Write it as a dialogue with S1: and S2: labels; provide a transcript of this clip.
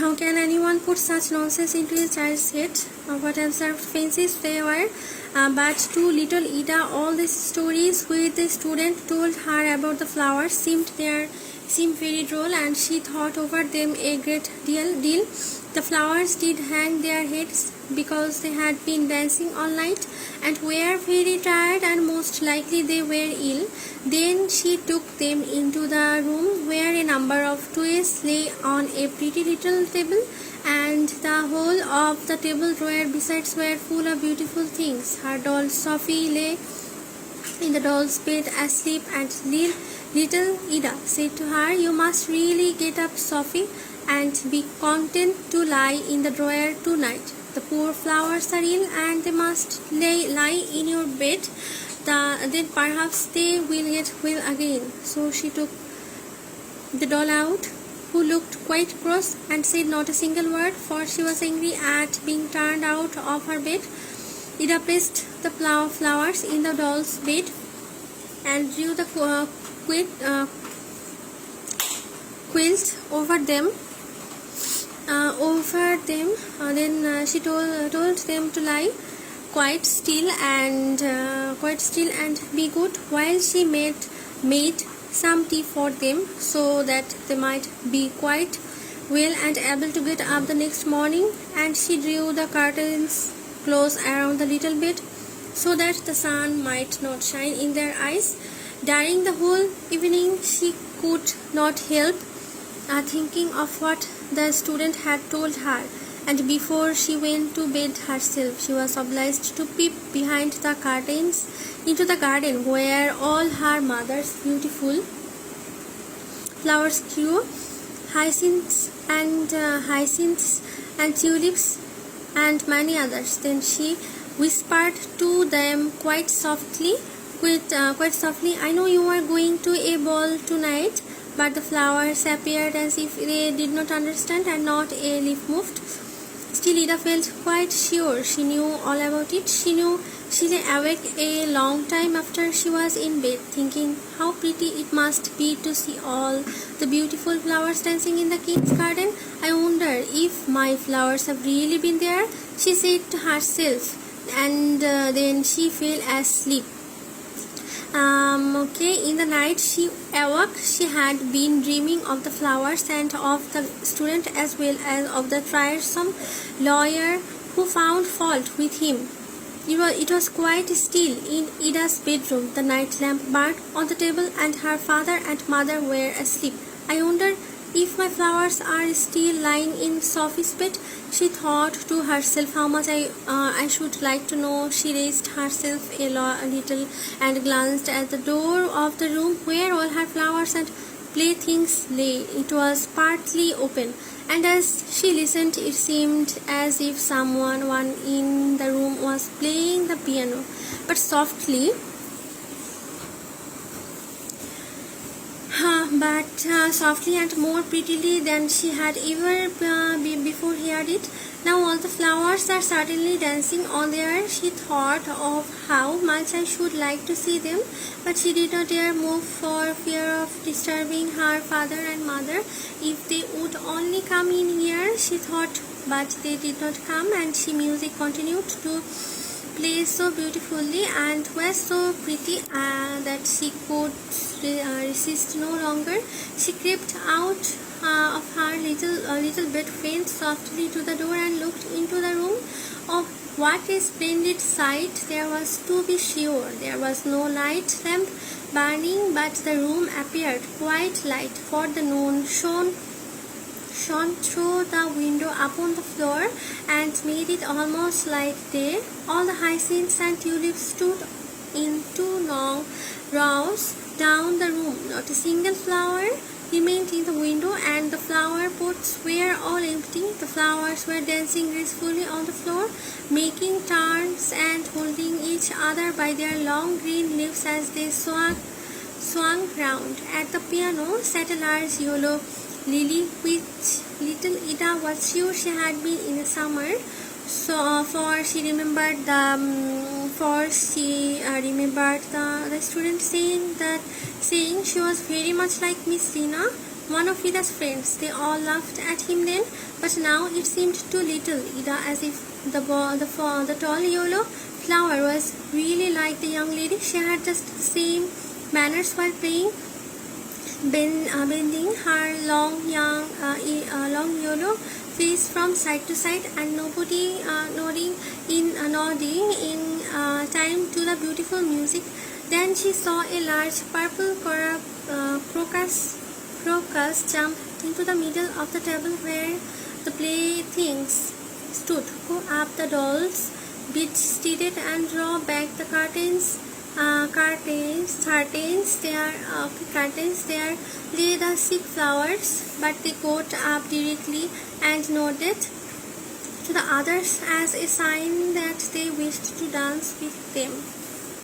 S1: How can anyone put such nonsense into a child's head? What absurd fancies they were. But to little Ida, all these stories which the student told her about the flowers seemed very droll, and she thought over them a great deal. The flowers did hang their heads because they had been dancing all night and were very tired, and most likely they were ill. Then she took them into the room where a number of toys lay on a pretty little table, and the whole of the table drawer besides were full of beautiful things. Her doll Sophie lay in the doll's bed asleep, and little Ida said to her, "You must really get up, Sophie, and be content to lie in the drawer tonight. The poor flowers are ill, and they must lie in your bed. Then perhaps they will get well again." So she took the doll out, who looked quite cross and said not a single word, for she was angry at being turned out of her bed. Ida placed the flowers in the doll's bed and drew the quilt over them. Then she told them to lie quite still and be good, while she made some tea for them, so that they might be quite well and able to get up the next morning. And she drew the curtains close around the little bed, so that the sun might not shine in their eyes. During the whole evening she could not help thinking of what the student had told her, and before she went to bed herself she was obliged to peep behind the curtains into the garden, where all her mother's beautiful flowers grew, hyacinths and tulips and many others. Then she whispered to them quite softly, "I know you are going to a ball tonight." But the flowers appeared as if they did not understand, and not a leaf moved. Still Ida felt quite sure she knew all about it. She knew she lay awake a long time after she was in bed, thinking how pretty it must be to see all the beautiful flowers dancing in the king's garden. "I wonder if my flowers have really been there," she said to herself, and then she fell asleep. In the night she awoke. She had been dreaming of the flowers and of the student, as well as of the tiresome lawyer who found fault with him. It was quite still in Ida's bedroom. The night lamp burned on the table, and her father and mother were asleep. "I wonder if my flowers are still lying in Sophie's bed," she thought to herself. "How much I should like to know." She raised herself a little and glanced at the door of the room where all her flowers and playthings lay. It was partly open, and as she listened it seemed as if someone in the room was playing the piano, but softly and more prettily than she had ever before heard it. "Now all the flowers are certainly dancing on there," she thought of how much I should like to see them, but she did not dare move for fear of disturbing her father and mother. If they would only come in here, she thought, but they did not come, and music continued to play so beautifully and was so pretty that she could resist no longer. She crept out of her little bed, went softly to the door and looked into the room. Oh, what a splendid sight! There was, to be sure, there was no light lamp burning, but the room appeared quite light, for the moon shone through the window upon the floor and made it almost like day. All the hyacinths and tulips stood in 2 long rows down the room. Not a single flower remained in the window, and the flower pots were all empty. The flowers were dancing gracefully on the floor, making turns and holding each other by their long green leaves as they swung round. At the piano sat a large yellow lily, which little Ida was sure she had been in the summer, for she remembered the student saying she was very much like Miss Rina. one of Ida's friends. They all laughed at him then, but now it seemed too little Ida, as if the tall yellow flower was really like the young lady. She had just the same manners while playing, bending her long yellow face from side to side, and nobody nodding in time to the beautiful music. Then she saw a large purple crocus jump into the middle of the table where the playthings stood. Go up the dolls, beat seated, and draw back the curtains. Curtains there lay the sick flowers, but they got up directly and nodded to the others as a sign that they wished to dance with them.